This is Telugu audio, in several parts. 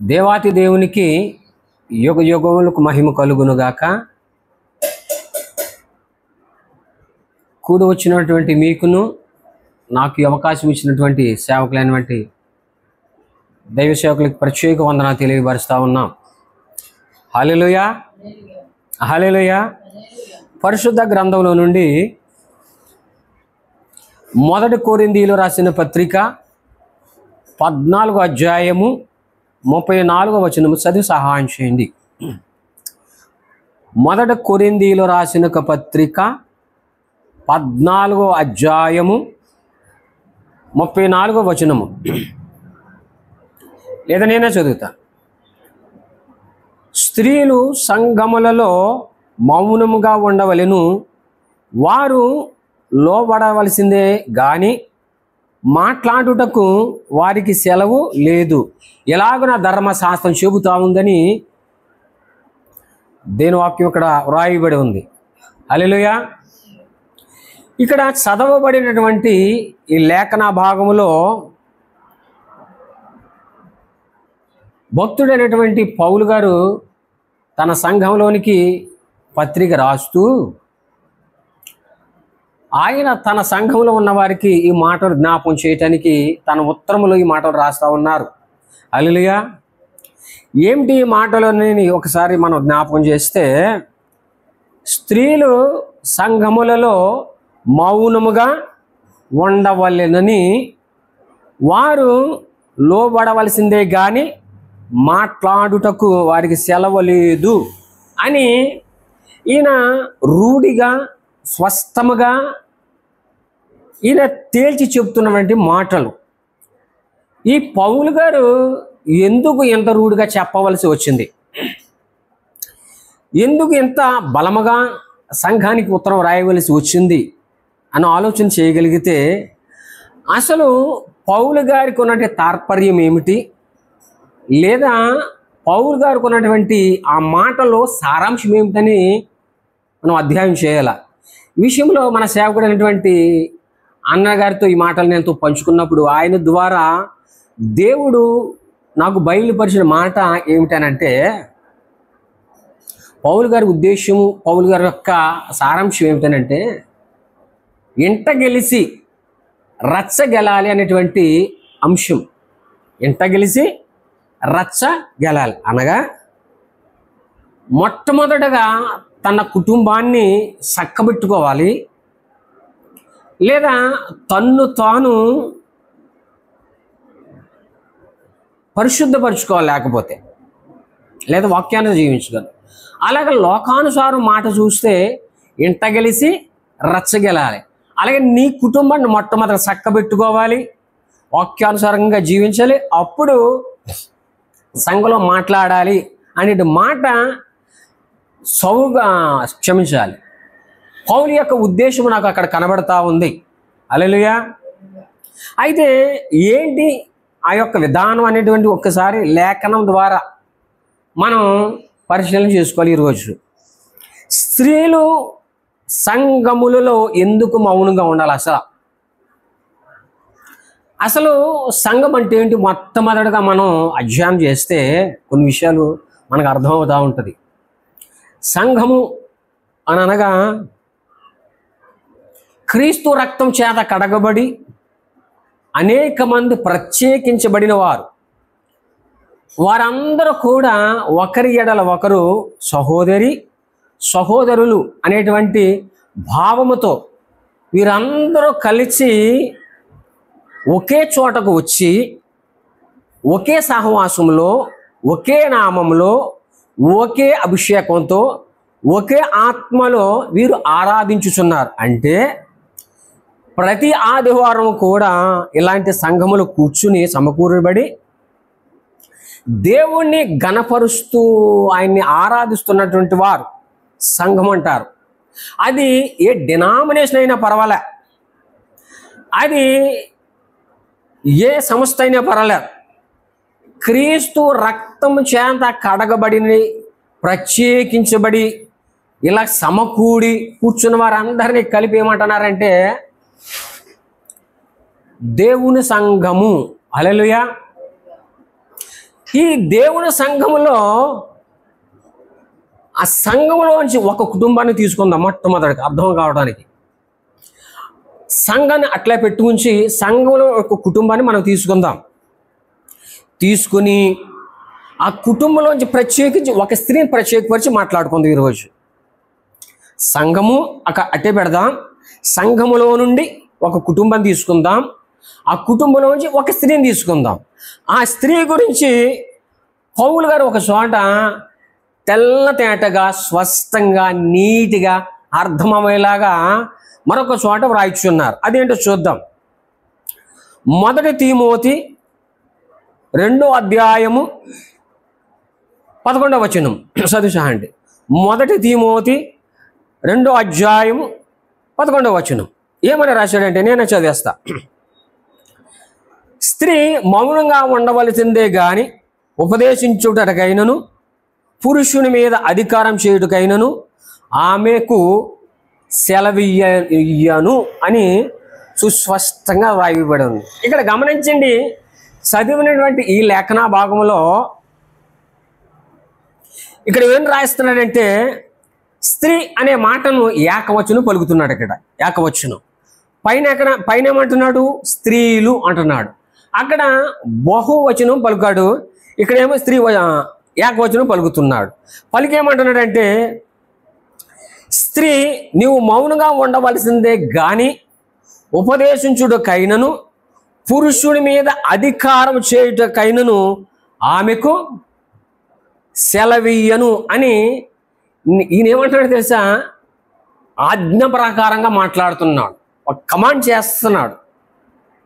దేవాతి దేవునికి యుగ యుగములకు మహిమ కలుగునుగాక. కూడి వచ్చినటువంటి మీకును నాకు ఈ అవకాశం ఇచ్చినటువంటి సేవకులైనటువంటి దైవ సేవకులకు ప్రత్యేక వందనాలు తెలియపరుస్తూ ఉన్నాం. హల్లెలూయా, హల్లెలూయా. పరిశుద్ధ గ్రంథంలో నుండి మొదటి కొరింథీయులకు రాసిన పత్రిక 14వ అధ్యాయము 34వ వచనము చదివి సహాయం చేయండి. మొదటి కొరింథీయులకు రాసిన పత్రిక 14వ అధ్యాయము 34వ వచనము, లేదా నేనే చదువుతా. స్త్రీలు సంఘములలో మౌనముగా ఉండవలెను, వారు లోబడవలసిందే గాని మాట్లాడుటకు వారికి సెలవు లేదు, ఎలాగున ధర్మశాస్త్రం చెబుతా ఉందని దేని వాక్యం ఇక్కడ వ్రాయబడి ఉంది. హల్లెలూయా. ఇక్కడ చదవబడినటువంటి ఈ లేఖన భాగములో భక్తుడైనటువంటి పౌలు గారు తన సంఘంలోనికి పత్రిక రాస్తూ ఆయన తన సంఘంలో ఉన్న వారికి ఈ మాటలు జ్ఞాపకం చేయటానికి తన ఉత్తరములో ఈ మాటలు రాస్తూ ఉన్నారు. హల్లెలూయా. ఏమిటి ఈ మాటలని ఒకసారి మనం జ్ఞాపకం చేస్తే, స్త్రీలు సంఘములలో మౌనముగా ఉండవలెనని, వారు లోబడవలసిందే కానీ మాట్లాడుటకు వారికి సెలవు లేదు అని ఈయన రూఢిగా స్పష్టముగా ఈయన తేల్చి చెప్తున్నటువంటి మాటలు. ఈ పౌలు గారు ఎందుకు ఎంత రూఢిగా చెప్పవలసి వచ్చింది, ఎందుకు ఎంత బలముగా సంఘానికి ఉత్తరం రాయవలసి వచ్చింది అని ఆలోచన చేయగలిగితే, అసలు పౌలు గారికి ఉన్నటువంటి తాత్పర్యం ఏమిటి, లేదా పౌలు గారికి ఉన్నటువంటి ఆ మాటలో సారాంశం ఏమిటని మనం అధ్యయనం చేయాల. ఈ విషయంలో మన సేవకుడైనటువంటి అన్నగారితో ఈ మాటలు నేను పంచుకున్నప్పుడు ఆయన ద్వారా దేవుడు నాకు బయలుపరిచిన మాట ఏమిటనంటే, పౌలు గారి ఉద్దేశము, పౌలు గారి యొక్క సారాంశం ఏమిటనంటే, ఇంట గెలిచి రచ్చ గెలాలి అనేటువంటి అంశం. ఇంట గెలిచి రచ్చ గెలాలి అనగా, మొట్టమొదటగా తన కుటుంబాన్ని చక్కబెట్టుకోవాలి, లేదా తన్ను తాను పరిశుద్ధపరచుకోవాలి, లేకపోతే లేదా వాక్యాన్ని జీవించగలరు. అలాగే లోకానుసారం మాట చూస్తే ఇంట గెలిచి రచ్చగెలాలి. అలాగే నీ కుటుంబాన్ని మొట్టమొదటి చక్కబెట్టుకోవాలి, వాక్యానుసారంగా జీవించాలి, అప్పుడు సంఘంలో మాట్లాడాలి అనే మాట సౌగా క్షమించాలి. పౌలు యొక్క ఉద్దేశం నాకు అక్కడ కనబడతా ఉంది. హల్లెలూయా. అయితే ఏంటి ఆ యొక్క విధానం అనేటువంటి ఒక్కసారి లేఖనం ద్వారా మనం పరిశీలన చేసుకోవాలి. ఈరోజు స్త్రీలు సంఘములలో ఎందుకు మౌనంగా ఉండాలి? అసలు సంఘం అంటే ఏంటి మొట్టమొదటిగా మనం అధ్యయనం చేస్తే కొన్ని విషయాలు మనకు అర్థమవుతూ ఉంటుంది. సంఘము అని అనగా క్రీస్తు రక్తం చేత కడగబడి అనేక మంది ప్రత్యేకించబడిన వారు, వారందరూ కూడా ఒకరి ఎడల ఒకరు సహోదరులు అనేటువంటి భావముతో వీరందరూ కలిసి ఒకే చోటకు వచ్చి ఒకే సహవాసంలో, ఒకే నామంలో, ఒకే అభిషేకంతో, ఒకే ఆత్మలో వీరు ఆరాధించుచున్నారు. అంటే ప్రతి ఆదివారం కూడా ఇలాంటి సంఘములు కూర్చుని సమకూరబడి దేవుణ్ణి గణపరుస్తూ ఆయన్ని ఆరాధిస్తున్నటువంటి వారు సంఘం అంటారు. అది ఏ డినామినేషన్ అయినా పర్వాలే, అది ఏ సంస్థ అయినా పర్వాలేదు, క్రీస్తు రక్తం చేత కడగబడిన ప్రత్యేకించబడి ఇలా సమకూడి కూర్చున్న వారందరినీ కలిపి ఏమంటున్నారంటే దేవుని సంఘము. హల్లెలూయా. ఈ దేవుని సంఘములో ఆ సంఘంలోంచి ఒక కుటుంబాన్ని తీసుకుందాం మొట్టమొదటికి అర్థం కావడానికి. సంఘాన్ని అట్లా పెట్టి ఉంచి సంఘంలో ఒక కుటుంబాన్ని మనం తీసుకుందాం. తీసుకుని ఆ కుటుంబంలోంచి ప్రత్యేకించి ఒక స్త్రీని ప్రత్యేకపరిచి మాట్లాడుకుందాం ఈరోజు. సంఘము అట్టే పెడదాం. సంఘములో నుండి ఒక కుటుంబాన్ని తీసుకుందాం. ఆ కుటుంబంలోంచి ఒక స్త్రీని తీసుకుందాం. ఆ స్త్రీ గురించి పౌలు గారు ఒక చోట తెల్లతేటగా స్పష్టంగా నీటిగా అర్థమయ్యేలాగా మరొక చోట వ్రాయిచున్నారు. అదేంటో చూద్దాం. 1 తిమోతి 2వ అధ్యాయము 11వ వచనం చదువుసాండి. 1 తిమోతి 2వ అధ్యాయము 11వ వచనం ఏమని రాశాడంటే నేనే చదివేస్తా. స్త్రీ మౌనంగా ఉండవలసిందే గాని ఉపదేశించుటకైనను పురుషుని మీద అధికారం చేయుటకైనను ఆమెకు సెలవియ్యను అని సుస్పష్టంగా వ్రాయబడి ఉంది. ఇక్కడ గమనించండి, చదివినటువంటి ఈ లేఖన భాగంలో ఇక్కడ ఏం రాయిస్తున్నాడంటే స్త్రీ అనే మాటను ఏకవచనం పలుకుతున్నాడు. ఇక్కడ ఏకవచనం పైన ఏమంటున్నాడు? స్త్రీలు అంటున్నాడు. అక్కడ బహువచనం పలుకాడు. ఇక్కడేమో స్త్రీ ఏకవచనం పలుకుతున్నాడు. పలికేమంటున్నాడంటే స్త్రీ నీవు మౌనంగా ఉండవలసిందే గాని ఉపదేశించుటకైనను పురుషుని మీద అధికారం చేయుటకైనను ఆమెకు సెలవియ్యను అని ఈయన ఏమంటున్నాడు తెలుసా? ఆజ్ఞ ప్రకారంగా మాట్లాడుతున్నాడు. ఒక కమాండ్ చేస్తున్నాడు.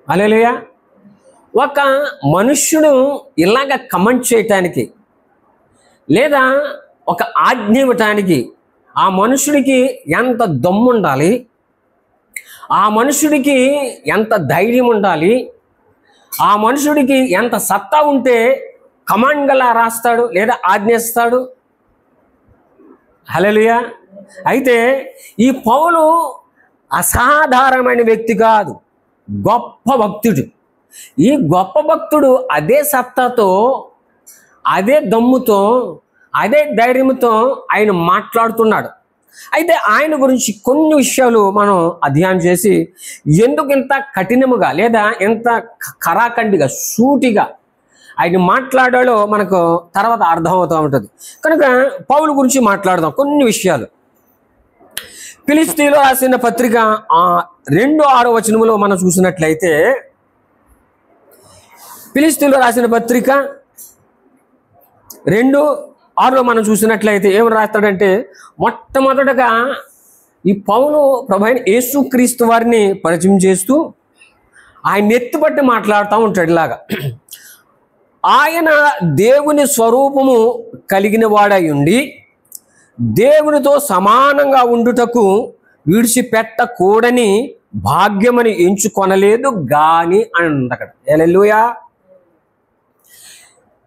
హల్లెలూయా. ఒక మనుష్యుడు ఇలాగ కమాండ్ చేయటానికి లేదా ఒక ఆజ్ఞ ఇవ్వటానికి ఆ మనుషుడికి ఎంత దమ్ము ఉండాలి, ఆ మనుషుడికి ఎంత ధైర్యం ఉండాలి, ఆ మనుషుడికి ఎంత సత్తా ఉంటే కమాండ్ గలా రాస్తాడు లేదా ఆజ్ఞిస్తాడు. హల్లెలూయా. అయితే ఈ పౌలు అసాధారణమైన వ్యక్తి కాదు, గొప్ప భక్తుడు. ఈ గొప్ప భక్తుడు అదే సత్తాతో, అదే దమ్ముతో, అదే ధైర్యంతో ఆయన మాట్లాడుతున్నాడు. అయితే ఆయన గురించి కొన్ని విషయాలు మనం అధ్యయనం చేసి ఎందుకు ఇంత కఠినముగా లేదా ఎంత కరాఖండిగా సూటిగా ఆయన మాట్లాడాలో మనకు తర్వాత అర్థమవుతూ ఉంటుంది. కనుక పౌలు గురించి మాట్లాడదాం కొన్ని విషయాలు. ఫిలిష్తీయులు రాసిన పత్రిక 2:6 వచనములో మనం చూసినట్లయితే, ఫిలిష్తీయులు రాసిన పత్రిక 2:6లో మనం చూసినట్లయితే ఏమని రాస్తాడంటే, మొట్టమొదటగా ఈ పౌలు ప్రభువైన యేసుక్రీస్తు వారిని పరిచయం చేస్తూ ఆయన ఎత్తుపట్టి మాట్లాడుతూ ఉంటాడు. ఇలాగా ఆయన దేవుని స్వరూపము కలిగిన వాడై ఉండి దేవునితో సమానంగా ఉండుటకు విడిచిపెట్టకూడని భాగ్యమని ఎంచుకొనలేదు గాని అని ఉంది అక్కడ. హల్లెలూయా.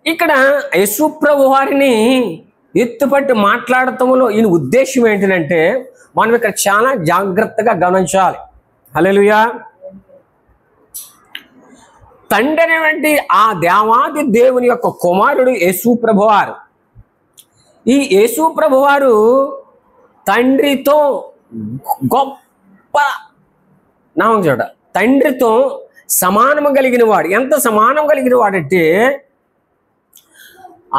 ఇక్కడ యేసు ప్రభు వారిని ఎత్తుపట్టి మాట్లాడటంలో ఈయన ఉద్దేశం ఏంటంటే మనం ఇక్కడ చాలా జాగ్రత్తగా గమనించాలి. హల్లెలూయా. తండ్రి అనేటువంటి ఆ దేవాది దేవుని యొక్క కుమారుడు యేసు ప్రభు వారు. ఈ యేసు ప్రభు వారు తండ్రితో గొప్ప నామం చూడ తండ్రితో సమానం కలిగిన వాడు. ఎంత సమానం కలిగిన వాడంటే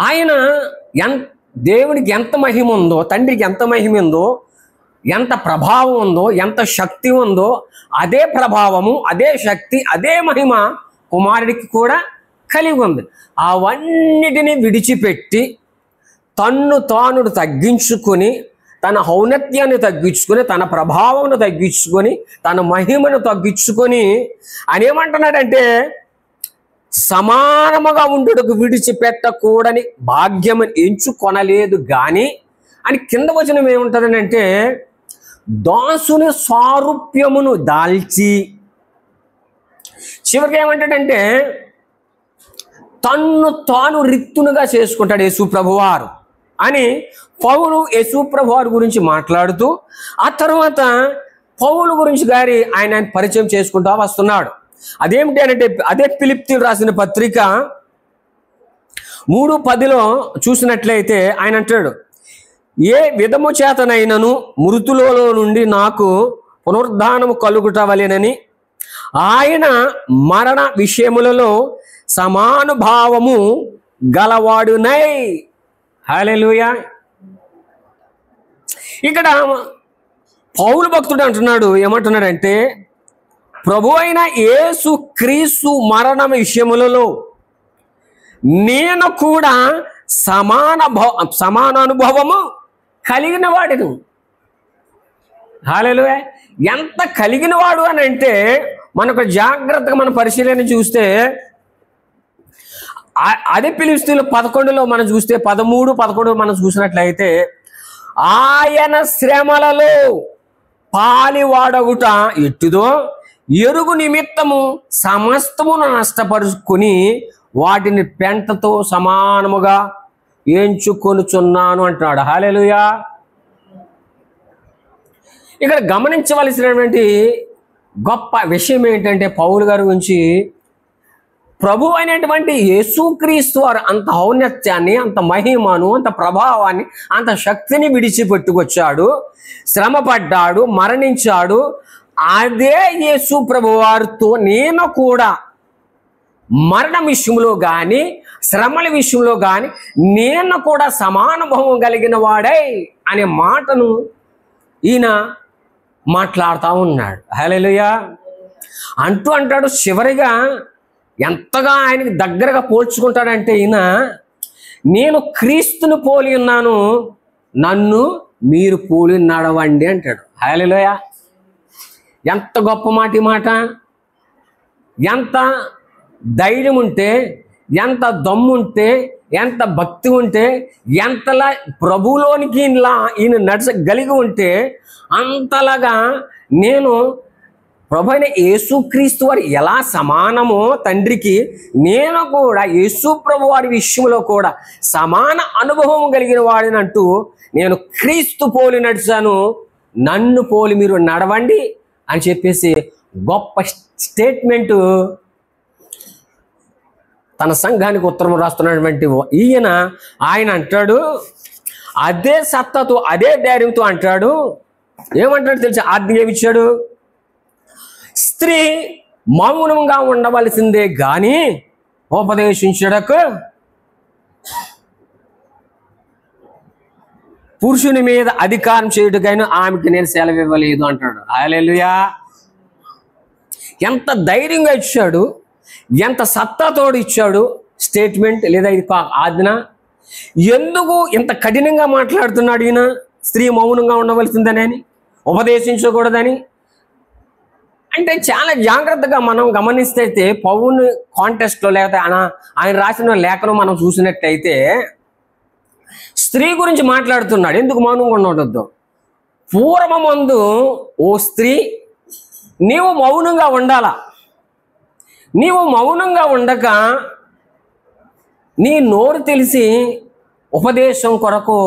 ఆయన దేవునికి ఎంత మహిమ ఉందో, తండ్రికి ఎంత మహిమ ఉందో, ఎంత ప్రభావం ఉందో, ఎంత శక్తి ఉందో, అదే ప్రభావము, అదే శక్తి, అదే మహిమ కుమారుడికి కూడా కలిగి ఉంది. అవన్నిటిని విడిచిపెట్టి తన్ను తాను తగ్గించుకొని, తన ఔన్నత్యాన్ని తగ్గించుకొని, తన ప్రభావం తగ్గించుకొని, తన మహిమను తగ్గించుకొని అని ఏమంటున్నాడంటే సమానముగా ఉండుటకు విడిచిపెట్టకూడని భాగ్యమని ఎంచుకొనలేదు గాని అని కింద వచనం ఏముంటుందని అంటే, దాసుని సారూప్యమును దాల్చి చివరికి ఏమంటాడంటే తన్ను తాను రిక్తునుగా చేసుకుంటాడు యేసు ప్రభువారు అని పౌలు యేసు ప్రభువారు గురించి మాట్లాడుతూ ఆ తర్వాత పౌలు గురించి గారి ఆయన పరిచయం చేసుకుంటూ వస్తున్నాడు. అదేమిటి అంటే అదే ఫిలిప్పీయులకు రాసిన పత్రిక 3:10 చూసినట్లయితే ఆయన అంటాడు, ఏ విధము చేతనైనను మృతులలో నుండి నాకు పునరుద్ధానము కలుగుట వలెనని ఆయన మరణ విషయములలో సమానుభావము గలవాడునై. హల్లెలూయా. ఇక్కడ పౌలు భక్తుడు అంటున్నాడు, ఏమంటున్నాడంటే ప్రభు అయిన యేసు క్రీస్తు మరణ విషయములలో నేను కూడా సమాన అనుభవము కలిగిన వాడిను. హల్లెలూయా. ఎంత కలిగిన వాడు అని అంటే మనకు జాగ్రత్తగా మన పరిశీలన చూస్తే అదే ఫిలిప్పీయుల 11 మనం చూస్తే 13-11 మనం చూసినట్లయితే ఆయన శ్రమలలో పాలివాడగుట ఎట్టుదో ఎరుగు నిమిత్తము సమస్తమును నష్టపరుచుకొని వాటిని పెంటతో సమానముగా ఎంచుకొనుచున్నాను అంటున్నాడు. హల్లెలూయా. ఇక్కడ గమనించవలసినటువంటి గొప్ప విషయం ఏంటంటే పౌలు గారి గురించి ప్రభు అయినటువంటి యేసుక్రీస్తు వారు అంత ఔన్నత్యాన్ని, అంత మహిమను, అంత ప్రభావాన్ని, అంత శక్తిని విడిచిపెట్టుకొచ్చాడు, శ్రమ పడ్డాడు, మరణించాడు. అదే యేసు ప్రభు వారితో నేను కూడా మరణ విషయంలో కానీ శ్రమల విషయంలో కానీ నేను కూడా సమానుభవం కలిగిన వాడై అనే మాటను ఈయన మాట్లాడుతూ ఉన్నాడు. హల్లెలూయా. అంటాడు చివరిగా ఎంతగా ఆయనకి దగ్గరగా పోల్చుకుంటాడంటే ఈయన, నేను క్రీస్తుని పోలి ఉన్నాను, నన్ను మీరు పోలి నడవండి అంటాడు. హల్లెలూయా. ఎంత గొప్ప మాట ఈ మాట! ఎంత ధైర్యం ఉంటే, ఎంత దమ్ముంటే, ఎంత భక్తి ఉంటే, ఎంతలా ప్రభువులోనికి ఈయన నడచగలిగి ఉంటే అంతలాగా నేను ప్రభు అయిన యేసుక్రీస్తు వారు ఎలా సమానమో తండ్రికి, నేను కూడా యేసు ప్రభు వారి విషయంలో కూడా సమాన అనుభవం కలిగిన వాడినంటూ నేను క్రీస్తు పోలి నడిచాను, నన్ను పోలి మీరు నడవండి అని చెప్పేసి గొప్ప స్టేట్మెంటు తన సంఘానికి ఉత్తరం రాస్తున్నటువంటి ఆయన అంటాడు, అదే సత్తతో అదే ధైర్యంతో అంటాడు. ఏమంటాడు తెలుసా? ఆజ్ఞ ఏమిచ్చాడు? స్త్రీ మౌనంగా ఉండవలసిందే గాని ఉపదేశించడకు పురుషుని మీద అధికారం చేయుటకైనా ఆమెకి నేను సెలవు ఇవ్వలేదు అంటాడు. హల్లెలూయా. ఎంత ధైర్యంగా ఇచ్చాడు, ఎంత సత్తాతోడు ఇచ్చాడు స్టేట్మెంట్, లేదా ఇది ఆజ్ఞ. ఎందుకు ఇంత కఠినంగా మాట్లాడుతున్నాడు ఈయన? స్త్రీ మౌనంగా ఉండవలసిందని, ఉపదేశించకూడదని. అంటే చాలా జాగ్రత్తగా మనం గమనిస్తే పౌలు కాంటెస్ట్లో లేకపోతే ఆయన రాసిన లేఖను మనం చూసినట్టయితే స్త్రీ గురించి మాట్లాడుతున్నాడు. ఎందుకు మౌనంగా ఉండవద్దు? పూర్వమందు ఓ స్త్రీ నీవు మౌనంగా ఉండాలా, నీవు మౌనంగా ఉండక నీ నోరు తెలిసి ఉపదేశం కొరకు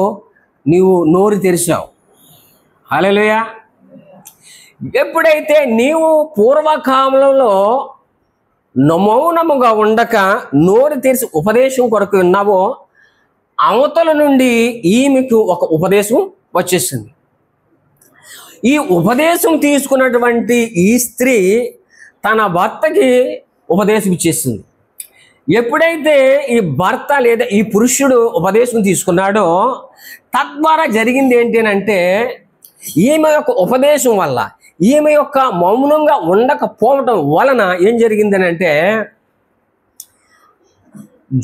నీవు నోరు తెరిచావు. హల్లెలూయా. ఎప్పుడైతే నీవు పూర్వకాలంలో మౌనముగా ఉండక నోరు తెరిచి ఉపదేశం కొరకు ఉన్నావో అవతల నుండి ఈమెకు ఒక ఉపదేశం వచ్చేసింది. ఈ ఉపదేశం తీసుకున్నటువంటి ఈ స్త్రీ తన భర్తకి ఉపదేశం ఇచ్చేసింది. ఎప్పుడైతే ఈ భర్త లేదా ఈ పురుషుడు ఉపదేశం తీసుకున్నాడో తద్వారా జరిగింది ఏంటి అంటే ఈమె యొక్క ఉపదేశం వల్ల, ఈమె యొక్క మౌనంగా ఉండకపోవటం వలన ఏం జరిగింది అంటే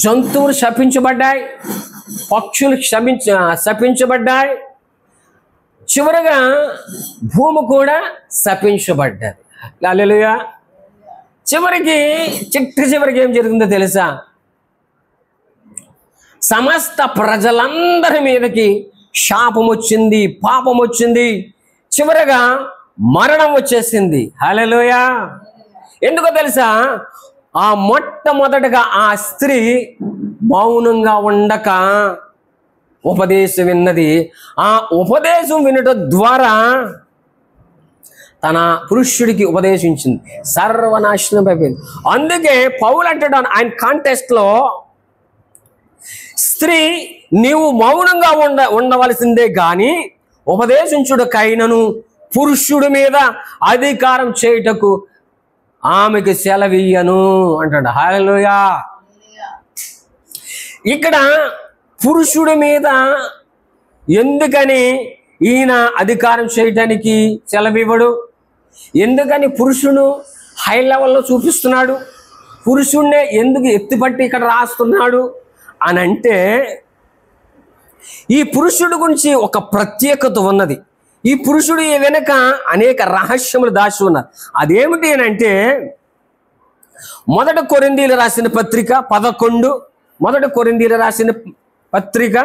జంతువులు శపించబడ్డాయి, పక్షులు శపించబడ్డాయి, చివరగా భూమి కూడా శపించబడ్డది. హల్లెలూయా. చివరికి ఏం జరిగిందో తెలుసా? సమస్త ప్రజలందరి మీదకి శాపం వచ్చింది, పాపం వచ్చింది, చివరగా మరణం వచ్చేసింది. హల్లెలూయా. ఎందుకో తెలుసా? ఆ మొట్టమొదటగా ఆ స్త్రీ మౌనంగా ఉండక ఉపదేశం విన్నది. ఆ ఉపదేశం వినడం ద్వారా తన పురుషుడికి ఉపదేశించింది, సర్వనాశనం అయిపోయింది. అందుకే పౌలు అంటాడు ఆయన కాంటెస్ట్లో, స్త్రీ నీవు మౌనంగా ఉండవలసిందే గాని ఉపదేశించుటకైనను పురుషుడి మీద అధికారం చేయుటకు ఆమెకు సెలవియ్యను అంటాడు. హల్లెలూయా. ఇక్కడ పురుషుడి మీద ఎందుకని ఈయన అధికారం చేయటానికి సెలవివ్వడు? ఎందుకని పురుషుడు హై లెవెల్లో చూపిస్తున్నాడు? పురుషుడినే ఎందుకు ఎత్తిపట్టి ఇక్కడ రాస్తున్నాడు అని అంటే, ఈ పురుషుడి గురించి ఒక ప్రత్యేకత ఉన్నది. ఈ పురుషుడు వెనుక అనేక రహస్యములు దాచి ఉన్నారు. అదేమిటి అని అంటే, మొదటి కొరింథీయులకు రాసిన పత్రిక 11, మొదటి కొరింథీయులకు రాసిన పత్రిక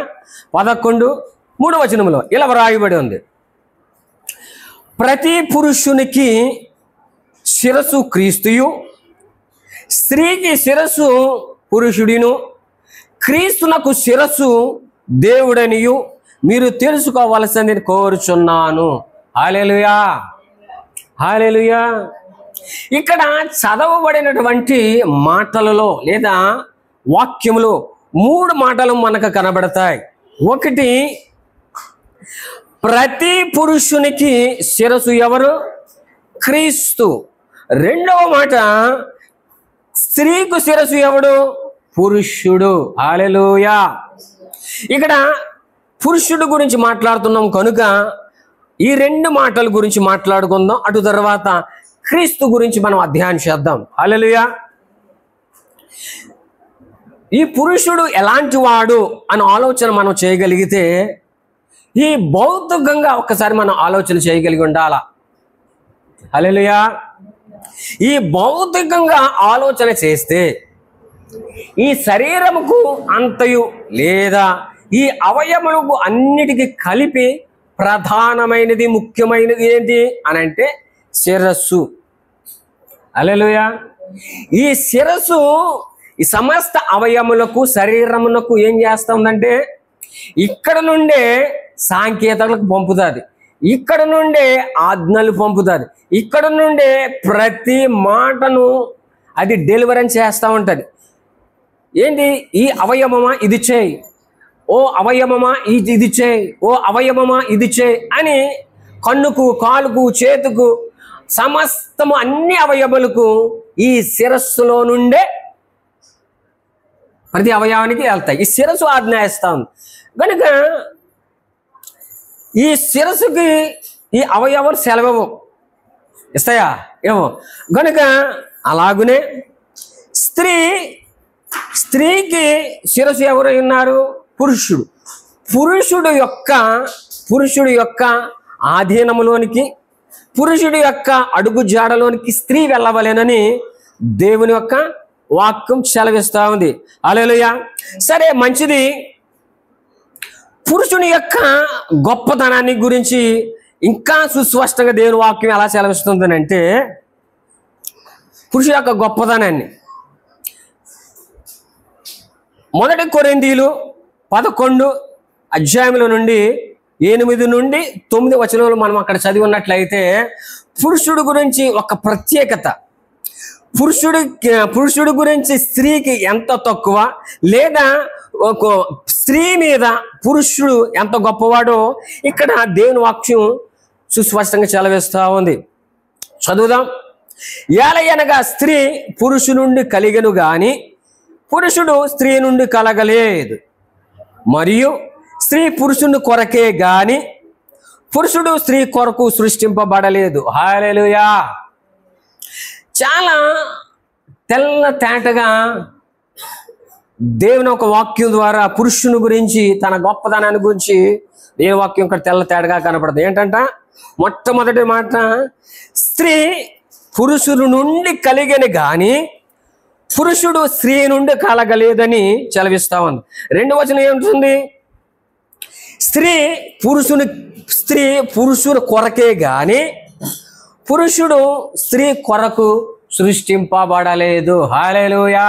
11:3 ఇలా వ్రాయబడి ఉంది. ప్రతి పురుషునికి శిరస్సు క్రీస్తుయు, స్త్రీకి శిరస్సు పురుషుడిను, క్రీస్తునకు శిరస్సు దేవుడనియు మీరు తెలుసుకోవలసింది కోరుచున్నాను. హల్లెలూయా, హల్లెలూయా. ఇక్కడ చదవబడినటువంటి మాటలలో లేదా వాక్యములో 3 మాటలు మనకు కనబడతాయి. ఒకటి, ప్రతి పురుషునికి శిరస్సు ఎవరు? క్రీస్తు. రెండవ మాట, స్త్రీకు శిరస్సు ఎవడు? పురుషుడు. హల్లెలూయా. ఇక్కడ పురుషుడు గురించి మాట్లాడుతున్నాం కనుక ఈ 2 మాటల గురించి మాట్లాడుకుందాం. అటు తర్వాత క్రీస్తు గురించి మనం అధ్యయనం చేద్దాం. హల్లెలూయా. ఈ పురుషుడు ఎలాంటి వాడు అని ఆలోచన మనం చేయగలిగితే, ఈ భౌతికంగా ఒక్కసారి మనం ఆలోచన చేయగలిగి ఉండాలా. హల్లెలూయా. ఈ భౌతికంగా ఆలోచన చేస్తే ఈ శరీరముకు అంతయు లేదా ఈ అవయములకు అన్నిటికీ కలిపి ప్రధానమైనది ముఖ్యమైనది ఏంటి అని అంటే శిరస్సు. హల్లెలూయా. ఈ శిరస్సు ఈ సమస్త అవయములకు శరీరమునకు ఏం చేస్తుందంటే, ఇక్కడ నుండే సాంకేతాలకు పంపుతుంది, ఇక్కడ నుండే ఆజ్ఞలు పంపుతుంది, ఇక్కడ నుండే ప్రతి మాటను అది డెలివరీ చేస్తూ ఉంటుంది. ఏంటి? ఈ అవయవమా ఇది చేయి, ఓ అవయవమా ఇది చేయి, ఓ అవయవమా ఇది చేయి అని కన్నుకు, కాలుకు, చేతుకు, సమస్తము అన్ని అవయములకు ఈ శిరస్సులో నుండే ప్రతి అవయవానికి వెళ్తాయి. ఈ శిరస్సు ఆజ్ఞాయిస్తాం కనుక ఈ శిరస్సుకి ఈ అవయవాలు సెలవు ఇస్తాయా? ఏమో. కనుక అలాగునే స్త్రీకి శిరస్సు ఎవరు ఉన్నారు? పురుషుడు. పురుషుడు యొక్క ఆధీనములోనికి, పురుషుడి యొక్క అడుగు జాడలోనికి స్త్రీ వెళ్ళవలేనని దేవుని యొక్క వాక్యం సెలవిస్తూ ఉంది. హల్లెలూయా. సరే, మంచిది. పురుషుని యొక్క గొప్పతనాన్ని గురించి ఇంకా సుస్పష్టంగా దేవుని వాక్యం ఎలా సెలవిస్తుంది అంటే, పురుషుని యొక్క గొప్పతనాన్ని మొదటి కొరింథీయులు 11 నుండి 8 నుండి 9 వచనాలు మనం అక్కడ చదివి ఉన్నట్లయితే, పురుషుడు గురించి ఒక ప్రత్యేకత, పురుషుడి గురించి స్త్రీకి ఎంత తక్కువ, లేదా ఒక స్త్రీ మీద పురుషుడు ఎంత గొప్పవాడో ఇక్కడ దేవుని వాక్యం సుస్పష్టంగా సెలవిస్తూ ఉంది. చదువుదాం. ఏలయనగా స్త్రీ పురుషు నుండి కలిగెను గాని పురుషుడు స్త్రీ నుండి కలగలేదు, మరియు స్త్రీ పురుషుని కొరకే గాని పురుషుడు స్త్రీ కొరకు సృష్టింపబడలేదు. హల్లెలూయా. చాలా తెల్ల తేటగా దేవుని ఒక వాక్యం ద్వారా పురుషుని గురించి, తన గొప్పతనాన్ని గురించి దేవుని వాక్యం ఇక్కడ తెల్ల తేటగా కనపడుతుంది. ఏంటంట? మొట్టమొదటి మాట, స్త్రీ పురుషుడు నుండి కలిగని గాని పురుషుడు స్త్రీ నుండి కలగలేదని సెలవిస్తా ఉంది. 2వ వచనం ఏముంటుంది? స్త్రీ పురుషుని కొరకే గాని పురుషుడు స్త్రీ కొరకు సృష్టింపబడలేదు. హల్లెలూయా.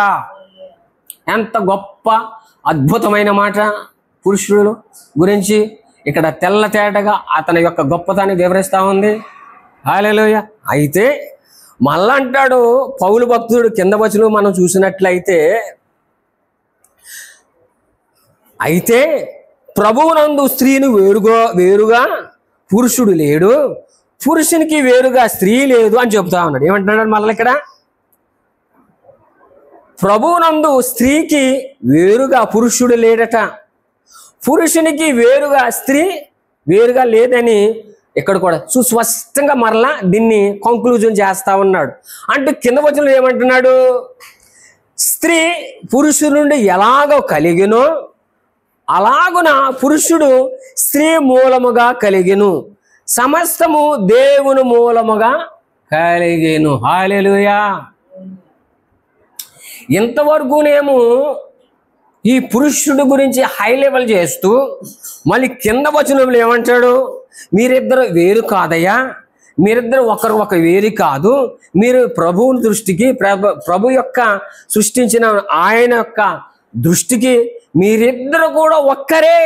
ఎంత గొప్ప అద్భుతమైన మాట పురుషుడు గురించి ఇక్కడ తెల్ల తేటగా అతని యొక్క గొప్పతనాన్ని వివరిస్తూ ఉంది. హల్లెలూయా. అయితే మళ్ళా అంటాడు పౌలు భక్తుడు, కింద వచనం మనం చూసినట్లయితే, అయితే ప్రభువునందు స్త్రీని వేరుగా పురుషుడు లేడు, పురుషునికి వేరుగా స్త్రీ లేదు అని చెబుతా ఉన్నాడు. ఏమంటున్నాడు మళ్ళీ ఇక్కడ? ప్రభువునందు స్త్రీకి వేరుగా పురుషుడు లేడట, పురుషునికి వేరుగా స్త్రీ వేరుగా లేదని ఇక్కడ కూడా సుస్పష్టంగా మరలా దీన్ని కంక్లూజన్ చేస్తా ఉన్నాడు. అంటే కింద వచనంలో ఏమంటున్నాడు? స్త్రీ పురుషుడి నుండి ఎలాగో కలిగినో అలాగున పురుషుడు స్త్రీ మూలముగా కలిగెను, సమస్తము దేవుని మూలముగా కలిగెను. హల్లెలూయా. ఇంతవరకునేమో ఈ పురుషుడు గురించి హై లెవెల్ చేస్తూ మళ్ళీ కింద వచనంలో ఏమంటాడు? మీరిద్దరు వేరు కాదయ్యా, మీరిద్దరు ఒకరు వేరు కాదు, మీరు ప్రభువుని దృష్టికి ప్రభు యొక్క సృష్టించిన ఆయన యొక్క దృష్టికి మీరిద్దరు కూడా ఒక్కరే,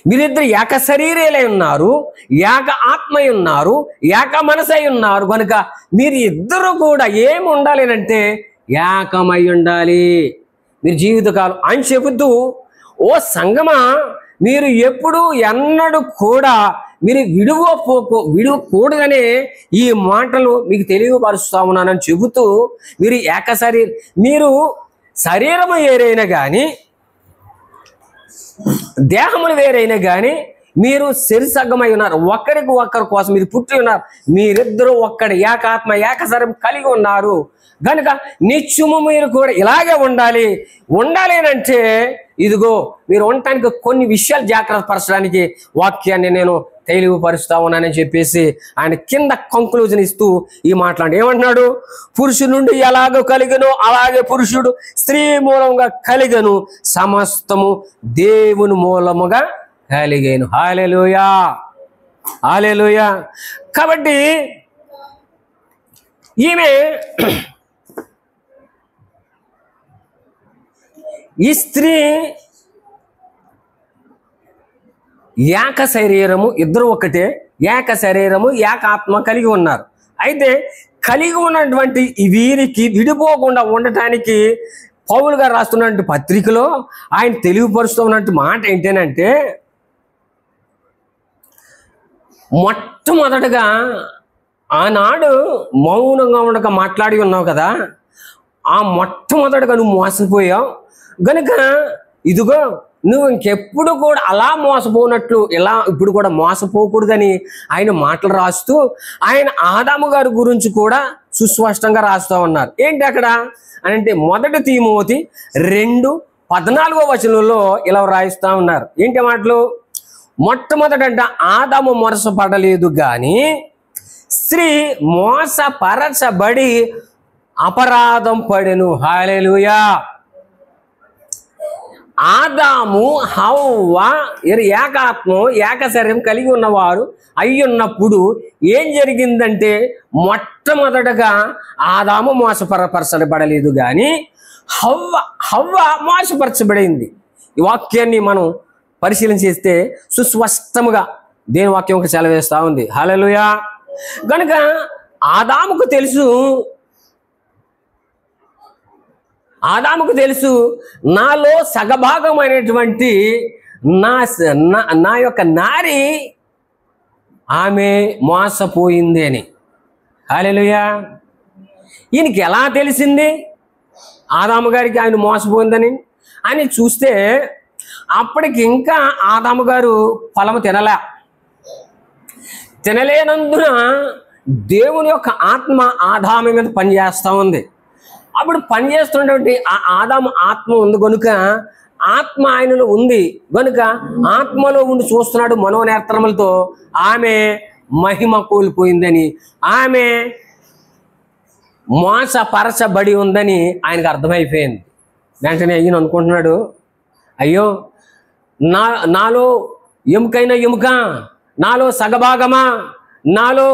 మీరిద్దరు ఏక శరీరేలై ఉన్నారు, ఏక ఆత్మై ఉన్నారు, ఏక మనసై ఉన్నారు. కనుక మీరు ఇద్దరు కూడా ఏమి ఉండాలి అంటే ఏకమై ఉండాలి మీరు జీవితకాలం అని చెబుతూ, ఓ సంగమా మీరు ఎప్పుడు ఎన్నడూ కూడా మీరు విడువకూడదనే ఈ మాటలు మీకు తెలియపరుస్తా ఉన్నానని చెబుతూ, మీరు మీరు శరీరము వేరైనా కానీ దేహములు వేరైనా కానీ మీరు శరీరసగ్గమై ఉన్నారు, ఒకరికి ఒకరి కోసం మీరు పుట్టి ఉన్నారు, మీరిద్దరూ ఒక్కడి ఏకాత్మ ఏక శరీరం కలిగి ఉన్నారు. కనుక నిత్యము మీరు కూడా ఇలాగే ఉండాలి అంటే ఇదిగో మీరు ఉండటానికి కొన్ని విషయాలు జాగ్రత్త పరచడానికి వాక్యాన్ని నేను తెలియపరుస్తా ఉన్నానని చెప్పేసి ఆయన కింద కంక్లూజన్ ఇస్తూ ఈ మాట్లాడి ఏమంటున్నాడు? పురుషుడి నుండి ఎలాగో కలిగను అలాగే పురుషుడు స్త్రీ మూలంగా కలిగను, సమస్తము దేవుని మూలముగా కలిగేను. హల్లెలూయా, హల్లెలూయా. కాబట్టి ఈమె ఈ స్త్రీ ఏక శరీరము, ఇద్దరు ఒకటే, ఏక శరీరము ఏక ఆత్మ కలిగి ఉన్నారు. అయితే కలిగి ఉన్నటువంటి వీరికి విడిపోకుండా ఉండటానికి పౌలు గారు రాస్తున్నటువంటి పత్రికలో ఆయన తెలియపరుస్తున్నట్టు మాట ఏంటంటే, మొట్టమొదటగా ఆనాడు మౌనంగా ఉండక మాట్లాడి ఉన్నావు కదా, ఆ మొట్టమొదటగా నువ్వు మోసపోయావు గనుక ఇదిగో నువ్వు ఇంకెప్పుడు కూడా అలా మోసపోనట్లు ఇలా ఇప్పుడు కూడా మోసపోకూడదని ఆయన మాటలు రాస్తూ ఆయన ఆదాము గారి గురించి కూడా సుస్పష్టంగా రాస్తూ ఉన్నారు. ఏంటి అక్కడ అంటే 1 తిమోతి 2:14 వచనంలో ఇలా రాయిస్తూ ఉన్నారు. ఏంటి మాటలు? మొట్టమొదటంట ఆదాము మోసపడలేదు కానీ స్త్రీ మోసపరచబడి అపరాధం పడెను. హల్లెలూయా. ఆదాము హవ్వ ఏకాత్మ ఏక శరీరం కలిగి ఉన్నవారు అయ్యున్నప్పుడు ఏం జరిగిందంటే మొట్టమొదటగా ఆదాము మోసపరచబడలేదు కానీ హవ్వ మోసపరచబడింది. ఈ వాక్యాన్ని మనం పరిశీలన చేస్తే సుస్పష్టముగా దేని వాక్యం సెలవేస్తా ఉంది. హల్లెలూయా. కనుక ఆదాముకు తెలుసు నాలో సగభాగమైనటువంటి నా యొక్క నారి ఆమె మోసపోయింది అని. హల్లెలూయా. ఈయనకి ఎలా తెలిసింది ఆదాము గారికి ఆయన మోసపోయిందని అని చూస్తే అప్పటికి ఇంకా ఆదాము గారు ఫలము తినలేనందున దేవుని యొక్క ఆత్మ ఆదాము మీద పనిచేస్తూ ఉంది. అప్పుడు పనిచేస్తున్నటువంటి ఆ ఆదాము ఆత్మ ఉంది కనుక ఆత్మ ఆయనలో ఉంది కనుక ఆత్మలో ఉండి చూస్తున్నాడు మనోనేత్రములతో. ఆమె మహిమ కోల్పోయిందని, ఆమె మోసపరచబడి ఉందని ఆయనకు అర్థమైపోయింది. వెంటనే ఈయన అనుకుంటున్నాడు, అయ్యో నాలో ఎముకైన ఎముక, నాలో సగభాగమా, నాలో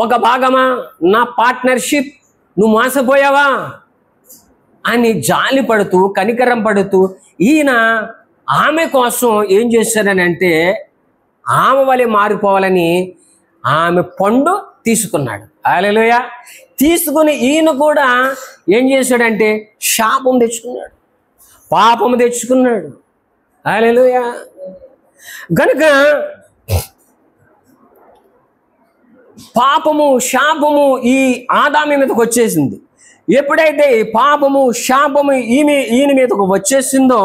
ఒక భాగమా, నా పార్ట్నర్షిప్ నువ్వు మోసపోయావా అని జాలి పడుతూ కనికరం పడుతూ ఈయన ఆమె కోసం ఏం చేశాడని అంటే ఆమె వలె మారిపోవాలని ఆమె పండు తీసుకున్నాడు. హల్లెలూయా. తీసుకుని ఈయన కూడా ఏం చేశాడంటే శాపం తెచ్చుకున్నాడు. పాపము తెచ్చుకున్నాడు. హల్లెలూయా. గనుక పాపము శాపము ఈ ఆదాము మీదకు వచ్చేసింది. ఎప్పుడైతే పాపము శాపము ఈయన మీదకు వచ్చేసిందో,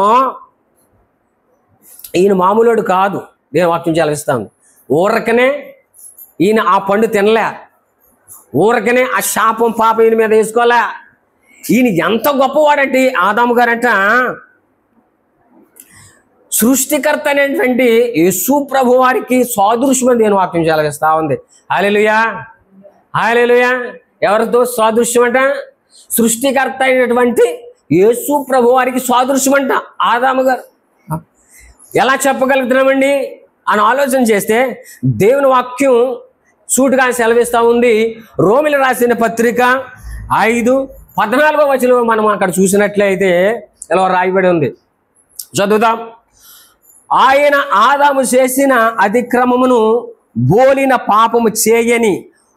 ఈయన మామూలుడు కాదు. నేను వాక్యం చదివిస్తాను. ఊరకనే ఈయన ఆ పండు తినలే, ఊరకనే ఆ శాపం పాపం ఈయన మీద వేసుకోలే. ఈయన ఎంత గొప్పవాడంటే ఆదాము గారంట, సృష్టికర్త అనేటువంటి యేసు ప్రభు వారికి సాదృశ్యం నేను వాక్యం చదివిస్తా ఉంది. హల్లెలూయా, హల్లెలూయా. ఎవరితో సాదృశ్యం అంట? సృష్టికర్త అయినటువంటి యేసు ప్రభు వారికి సాదృశ్యం అంట ఆదాము గారు. ఎలా చెప్పగలుగుతున్నామండి అని ఆలోచన చేస్తే దేవుని వాక్యం సూటిగా సెలవిస్తూ ఉంది. రోమిలు రాసిన పత్రిక 5:14 వచనం మనం అక్కడ చూసినట్లయితే ఇలా రాయబడి ఉంది. చదువుదాం. ఆయన ఆదాము చేసిన అతిక్రమమును బోలిన పాపము చేయని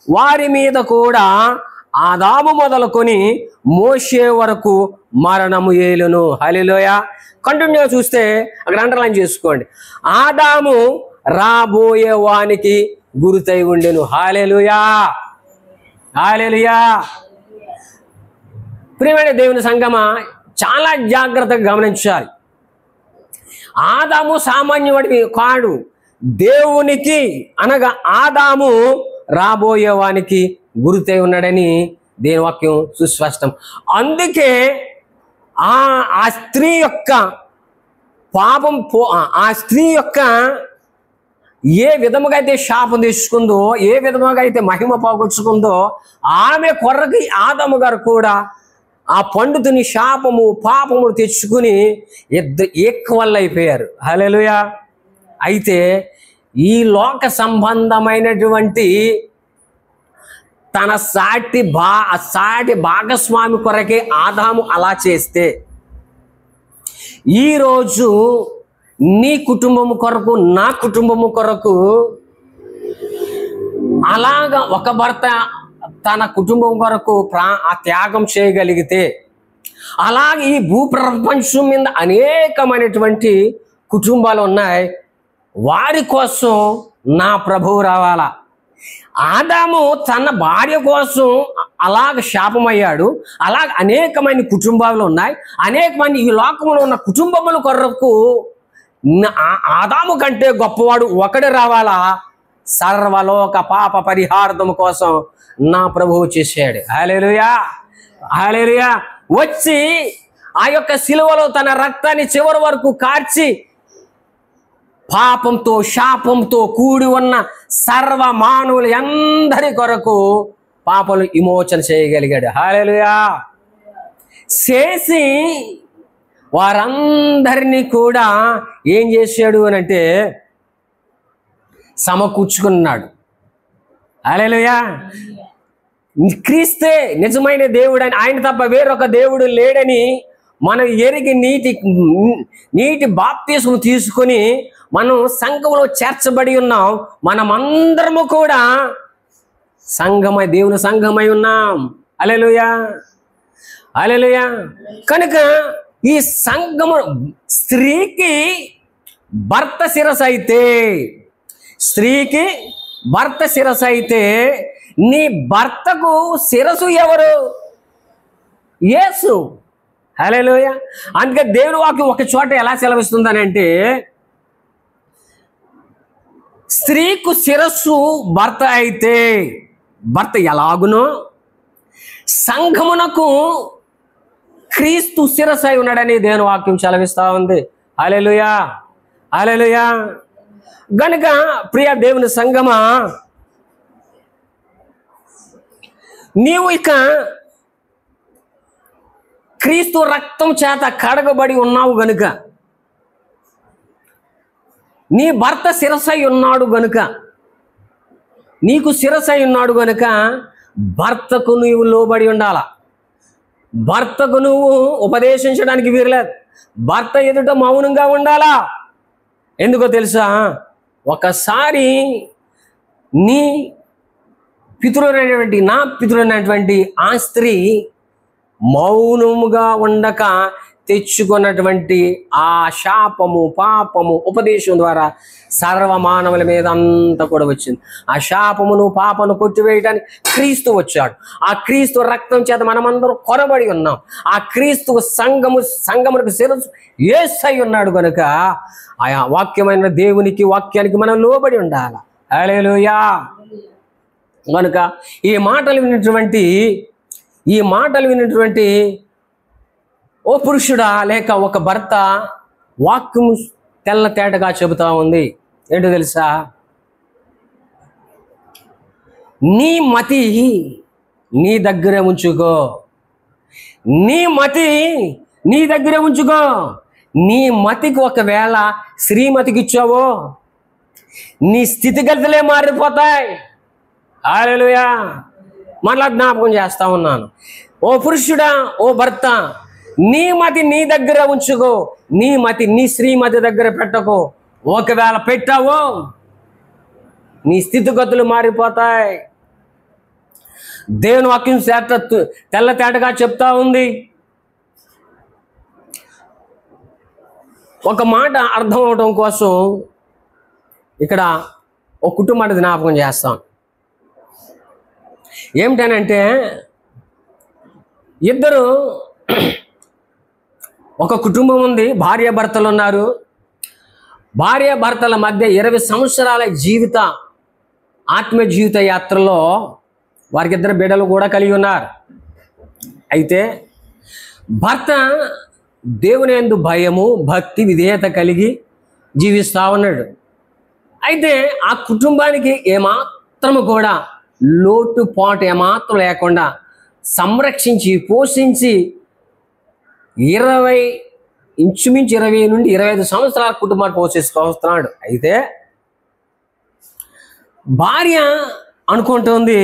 వారి మీద కూడా ఆదాము మొదలుకొని మోషే వరకు మరణము ఏలును. హల్లెలూయా. కంటిన్యూ చూస్తే అక్కడ అండర్లైన్ చేసుకోండి. ఆదాము రాబోయే వానికి గురుతై ఉండెను. హల్లెలూయా, హల్లెలూయా. ప్రియమైన దేవుని సంగమా, చాలా జాగ్రత్తగా గమనించాలి. ఆదాము సామాన్యుడికి కాడు, దేవునికి అనగా ఆదాము రాబోయేవానికి గురుతై ఉన్నాడని దేని వాక్యం సుస్పష్టం. అందుకే ఆ స్త్రీ యొక్క పాపం ఆ స్త్రీ యొక్క ఏ విధముగా అయితే శాపం తీసుకుందో, ఏ విధముగా అయితే మహిమ పోగొచ్చుకుందో, ఆమె కొర్రకి ఆదాము గారు కూడా ఆ పండు తిని శాపము పాపము తెచ్చుకుని ఇద్దరు ఈక్వల్ అయిపోయారు. హల్లెలూయా. అయితే ఈ లోక సంబంధమైనటువంటి తన సాటి భాగస్వామి కొరకే ఆదాము అలా చేస్తే, ఈరోజు నీ కుటుంబము కొరకు, నా కుటుంబము కొరకు అలాగా ఒక భర్త తన కుటుంబం కొరకు ఆ త్యాగం చేయగలిగితే, అలాగే ఈ భూప్రపంచం మీద అనేకమైనటువంటి కుటుంబాలు ఉన్నాయి. వారి కోసం నా ప్రభువు రావాలా. ఆదాము తన భార్య కోసం అలాగ శాపమయ్యాడు. అలాగ అనేకమైన కుటుంబాలు ఉన్నాయి. అనేకమైన ఈ లోకంలో ఉన్న కుటుంబముల కొరకు ఆదాము కంటే గొప్పవాడు ఒకడు రావాలా. సర్వలోక పాప పరిహార్థం కోసం నా ప్రభువు చేశాడు. హల్లెలూయా, హల్లెలూయా. వచ్చి ఆ యొక్క సిలువలో తన రక్తాన్ని చివరి వరకు కార్చి పాపంతో శాపంతో కూడి ఉన్న సర్వ మానవులు అందరి కొరకు పాపలు విమోచన చేయగలిగాడు. హల్లెలూయా. చేసి వారందరినీ కూడా ఏం చేశాడు అని అంటే సమకూర్చుకున్నాడు. హల్లెలూయా. క్రీస్తే నిజమైన దేవుడు అని, ఆయన తప్ప వేరొక దేవుడు లేడని మనం ఎరిగి నీటి బాప్తిస్మం తీసుకొని మనం సంఘంలో చేర్చబడి ఉన్నాం. మనమందరము కూడా సంఘమై దేవుని సంఘమై ఉన్నాం. హల్లెలూయా, హల్లెలూయా. కనుక ఈ సంఘము స్త్రీకి భర్త శిరస్సు అయితే, స్త్రీకి భర్త శిరస్సు అయితే, నీ భర్తకు శిరస్సు ఎవరు? యేసు. హల్లెలూయా. అందుకే దేవుని వాక్యం ఒక చోట ఎలా సెలవిస్తుందని అంటే, స్త్రీకు శిరస్సు భర్త అయితే, భర్త ఎలాగునో సంఘమునకు క్రీస్తు శిరస్సు అయి ఉన్నాడని దేవుని వాక్యం సెలవిస్తా ఉంది. హల్లెలూయా, హల్లెలూయా. గనుక ప్రియ దేవుని సంగమా, నీవు ఇక క్రీస్తు రక్తం చేత కడగబడి ఉన్నావు గనుక, నీ భర్త శిరస్సు అయి ఉన్నాడు గనుక, నీకు శిరస్సు అయి ఉన్నాడు గనుక భర్తకు నువ్వు లోబడి ఉండాలా. భర్తకు నువ్వు ఉపదేశించడానికి వీరలేదు. భర్త ఎదుట మౌనంగా ఉండాలా. ఎందుకో తెలుసా? ఒకసారి నీ పితృడైనటువంటి, నా పితృడైనటువంటి ఆ స్త్రీ మౌనముగా ఉండక తెచ్చుకున్నటువంటి ఆ శాపము పాపము ఉపదేశం ద్వారా సర్వమానవుల మీద అంతా కూడా వచ్చింది. ఆ శాపమును పాపను కొట్టివేయడానికి క్రీస్తు వచ్చాడు. ఆ క్రీస్తు రక్తం చేత మనమందరం కొరబడి ఉన్నాం. ఆ క్రీస్తు సంఘమునకు శిరస్సు యేసై ఉన్నాడు కనుక ఆయా వాక్యమైన దేవునికి వాక్యానికి మనం లోబడి ఉండాలి. హల్లెలూయా. కనుక ఈ మాటలు విన్నటువంటి ఓ పురుషుడా లేక ఒక భర్త వాక్యము తెల్ల తేటగా చెబుతా ఉంది. ఏంటో తెలుసా? నీ మతి నీ దగ్గరే ఉంచుకో. నీ మతి నీ దగ్గరే ఉంచుకో. నీ మతికి ఒకవేళ శ్రీమతికి ఇచ్చావో నీ స్థితిగతులే మారిపోతాయి. హల్లెలూయా. మళ్ళా జ్ఞాపకం చేస్తా ఉన్నాను. ఓ పురుషుడా, ఓ భర్త, నీ మతి నీ దగ్గర ఉంచుకో. నీ మతి నీ శ్రీమతి దగ్గర పెట్టకో. ఒకవేళ పెట్టావో నీ స్థితిగతులు మారిపోతాయి. దేవుని వాక్యం తెల్ల తేటగా చెప్తా ఉంది. ఒక మాట అర్థం అవడం కోసం ఇక్కడ ఒక కుటుంబాన్ని జ్ఞాపకం చేస్తాం. ఏమిటనంటే ఇద్దరు ఒక కుటుంబం ఉంది, భార్యాభర్తలు ఉన్నారు. భార్యాభర్తల మధ్య 20 సంవత్సరాల ఆత్మీయ జీవిత యాత్రలో వారికి ఇద్దరు బిడ్డలు కూడా కలిగి ఉన్నారు. అయితే భర్త దేవుని యందు భయము భక్తి విధేయత కలిగి జీవిస్తూ ఉన్నాడు. అయితే ఆ కుటుంబానికి ఏమాత్రము కూడా లోటుపాటు ఏమాత్రం లేకుండా సంరక్షించి పోషించి ఇంచుమించు 20 నుండి 25 సంవత్సరాల కుటుంబాన్ని పోషిస్తున్నాడు. అయితే భార్య అనుకుంటుంది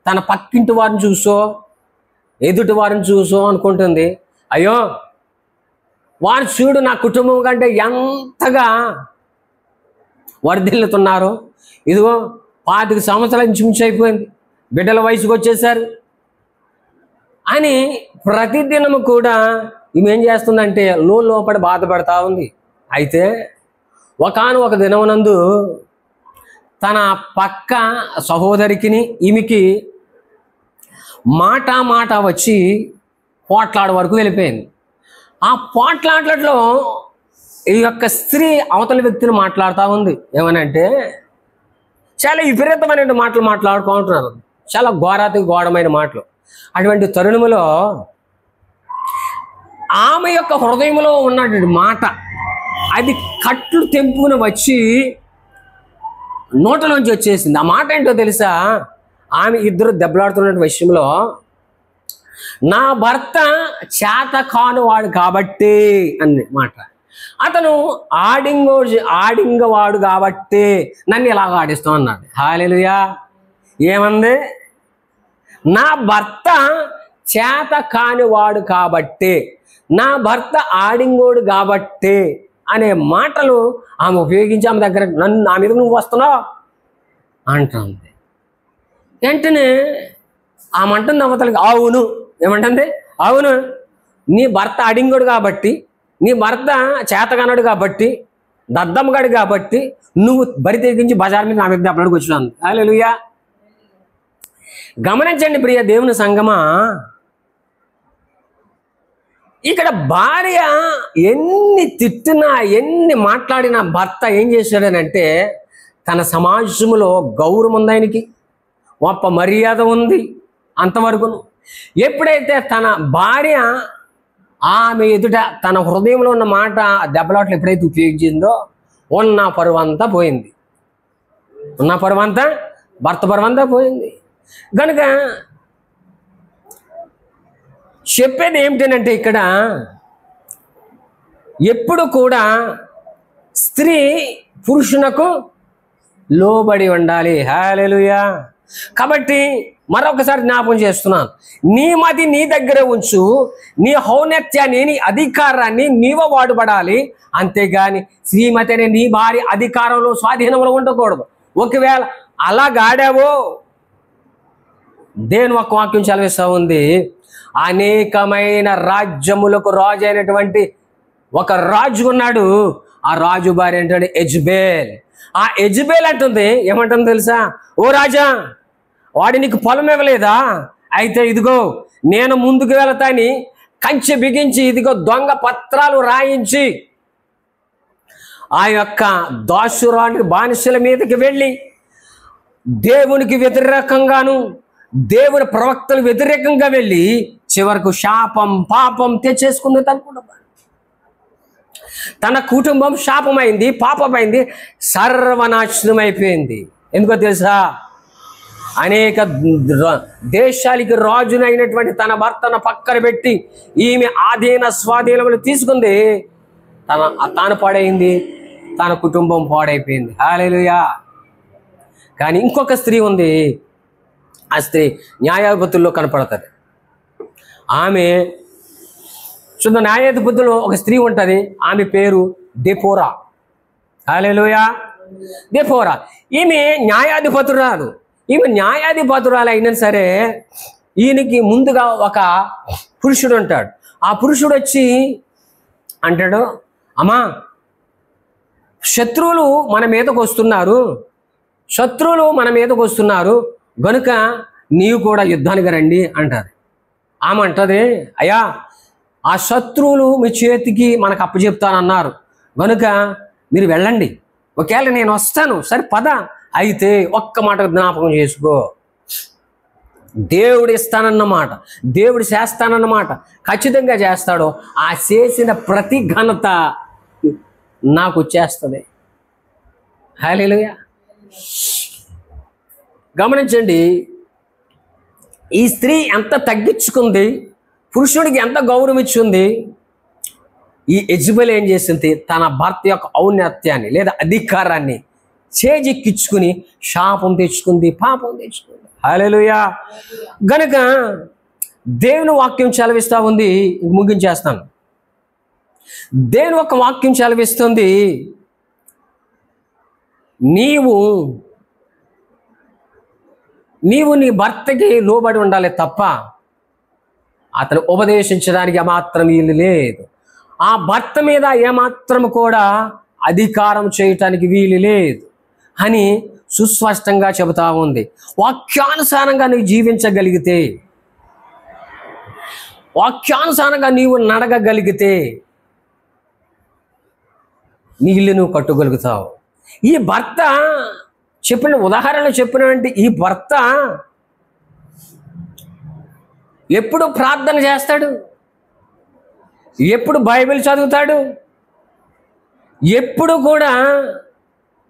తన పక్కింటి వారిని చూసో ఎదుటి వారిని చూసో అనుకుంటుంది, అయ్యో వారు చూడు నా కుటుంబం కంటే ఎంతగా వర్ధిల్లుతున్నారు. ఇదిగో 25 సంవత్సరాల ఇంచుమించు అయిపోయింది, బిడ్డల వయసుకు వచ్చేసారు అని ప్రతిదినము కూడా ఈమె ఏం చేస్తుందంటే లోపల బాధపడతా ఉంది. అయితే ఒకానొక దినమునందు తన పక్క సహోదరికిని ఈమెకి మాట వచ్చి పోట్లాడ వరకు వెళ్ళిపోయింది. ఆ పోట్లాటలో ఈ యొక్క స్త్రీ అవతల వ్యక్తిని మాట్లాడుతూ ఉంది. ఏమనంటే చాలా విపరీతమైన మాటలు మాట్లాడుకుంటున్నారు, చాలా ఘోరమైన మాటలు. అటువంటి తరుణములో ఆమె యొక్క హృదయంలో ఉన్నటువంటి మాట అది కట్లు తెంపుకుని వచ్చి నోటలోంచి వచ్చేసింది. ఆ మాట ఏంటో తెలుసా? ఆమె ఇద్దరు దెబ్బలాడుతున్న విషయంలో నా భర్త చేత కానువాడు కాబట్టి అనే మాట. అతను ఆడింగవాడు కాబట్టి నన్ను ఇలాగ ఆడిస్తూ అన్నాడు. హల్లెలూయా. ఏమంది? నా భర్త చేత కానివాడు కాబట్టి, నా భర్త ఆడింగోడు కాబట్టి అనే మాటలు ఆమె ఉపయోగించి ఆమె దగ్గర నా మీద నువ్వు వస్తున్నావు అంటుంది. వెంటనే ఆమె అంటుంది అవతలకి, అవును. ఏమంటుంది? అవును, నీ భర్త అడింగోడు కాబట్టి, నీ భర్త చేతగానడు కాబట్టి, దద్దమ్మగాడు కాబట్టి నువ్వు బరి తెగించి బజార్ మీద నా మీద అప్పటికి వచ్చినాను. హల్లెలూయా. గమనించండి ప్రియ దేవుని సంగమా, ఇక్కడ భార్య ఎన్ని తిట్టినా ఎన్ని మాట్లాడినా భర్త ఏం చేశాడనంటే తన సమాజంలో గౌరవం ఉంది, ఆయనకి గొప్ప మర్యాద ఉంది అంతవరకు. ఎప్పుడైతే తన భార్య ఆమె ఎదుట తన హృదయంలో ఉన్న మాట దెబ్బలాట్లు ఎప్పుడైతే ఉపయోగించిందో ఉన్న పరువంతా పోయింది. భర్త పరువంతా పోయింది. కనుక చెప్పేది ఏమిటంటే ఇక్కడ ఎప్పుడు కూడా స్త్రీ పురుషునకు లోబడి ఉండాలి. హల్లెలూయా. కాబట్టి మరొకసారి జ్ఞాపకం చేస్తున్నాను, నీ మతి నీ దగ్గర ఉంచు, నీ ఔన్నత్యాన్ని నీ అధికారాన్ని నీవు వాడుపడాలి. అంతేగాని శ్రీమతి అనే నీ భార్య అధికారంలో స్వాధీనంలో ఉండకూడదు. ఒకవేళ అలా గాడావో దేవుని ఒక వాక్యం చదివిస్తూ ఉంది, అనేకమైన రాజ్యములకు రాజు అయినటువంటి ఒక రాజు ఉన్నాడు. ఆ రాజు భార్య ఏంటంటే యెజబెల్. ఆ యెజబెల్ అంటుంది, ఏమంటుంది తెలుసా? ఓ రాజా, వాడి నీకు పొలం ఇవ్వలేదా? అయితే ఇదిగో నేను ముందుకు వెళతాని కంచె బిగించి, ఇదిగో దొంగ పత్రాలు రాయించి ఆ యొక్క దాసురానికి బానిసల మీదకి వెళ్ళి దేవునికి వ్యతిరేకంగాను దేవుని ప్రవక్తలు వ్యతిరేకంగా వెళ్ళి చివరకు శాపం పాపం తెచ్చేసుకుంది. తన కుటుంబం శాపమైంది, పాపమైంది, సర్వనాశనం అయిపోయింది. ఎందుకో తెలుసా? అనేక దేశాలకి రాజునైనటువంటి తన భర్తను పక్కన పెట్టి ఈమె ఆధీన స్వాధీనములు తీసుకుంది. తాను పాడైంది, తన కుటుంబం పాడైపోయింది. హల్లెలూయా. కానీ ఇంకొక స్త్రీ ఉంది. ఆ స్త్రీ న్యాయాధిపతుల్లో కనపడుతుంది. ఆమె శుద్ధ న్యాయాధిపతుల్లో ఒక స్త్రీ ఉంటుంది. ఆమె పేరు దెపోరా. హల్లెలూయా. దెపోరా ఈమె న్యాయాధిపతురాలు. ఈమె న్యాయాధిపతురాలు అయినా సరే ఈయనకి ముందుగా ఒక పురుషుడు ఉంటాడు. ఆ పురుషుడు వచ్చి అంటాడు, అమ్మా, శత్రువులు మన మీదకు వస్తున్నారు, శత్రువులు మన మీదకు వస్తున్నారు, గనుక నీవు కూడా యుద్ధానికి రండి అంటారు. ఆమె అంటది, అయ్యా, ఆ శత్రువులు మీ చేతికి మనకు అప్పచెప్తానన్నారు, గనుక మీరు వెళ్ళండి, ఒకవేళ నేను వస్తాను, సరే పద. అయితే ఒక్క మాట జ్ఞాపకం చేసుకో, దేవుడు ఇస్తానన్నమాట, దేవుడు చేస్తానన్నమాట ఖచ్చితంగా చేస్తాడు. ఆ చేసిన ప్రతి ఘనత నాకు వచ్చేస్తుంది. హల్లెలూయా. గమనించండి, ఈ స్త్రీ ఎంత తగ్గించుకుంది, పురుషుడికి ఎంత గౌరవం ఇచ్చింది. ఈ యెజబెల్ ఏం చేసింది? తన భర్త యొక్క ఔన్నత్యాన్ని లేదా అధికారాన్ని చేజిక్కించుకుని శాపం తెచ్చుకుంది, పాపం తెచ్చుకుంది. హల్లెలూయా. గనుక దేవుని వాక్యం చలవిస్తూ ఉంది. ముగించేస్తాను. దేవుని ఒక వాక్యం చలవిస్తుంది, నీవు నీ భర్తకి లోబడి ఉండాలి తప్ప అతను ఉపదేశించడానికి ఏమాత్రం వీలు లేదు. ఆ భర్త మీద ఏమాత్రం కూడా అధికారం చేయటానికి వీలు లేదు అని సుస్పష్టంగా చెబుతా ఉంది. వాక్యానుసారంగా నీవు జీవించగలిగితే, వాక్యానుసారంగా నీవు నడగగలిగితే నీ ఇల్లు నువ్వు కట్టుగలుగుతావు. ఈ భర్త చెప్పిన ఉదాహరణ చెప్పినటువంటి ఈ భర్త ఎప్పుడు ప్రార్థన చేస్తాడు, ఎప్పుడు బైబిల్ చదువుతాడు, ఎప్పుడు కూడా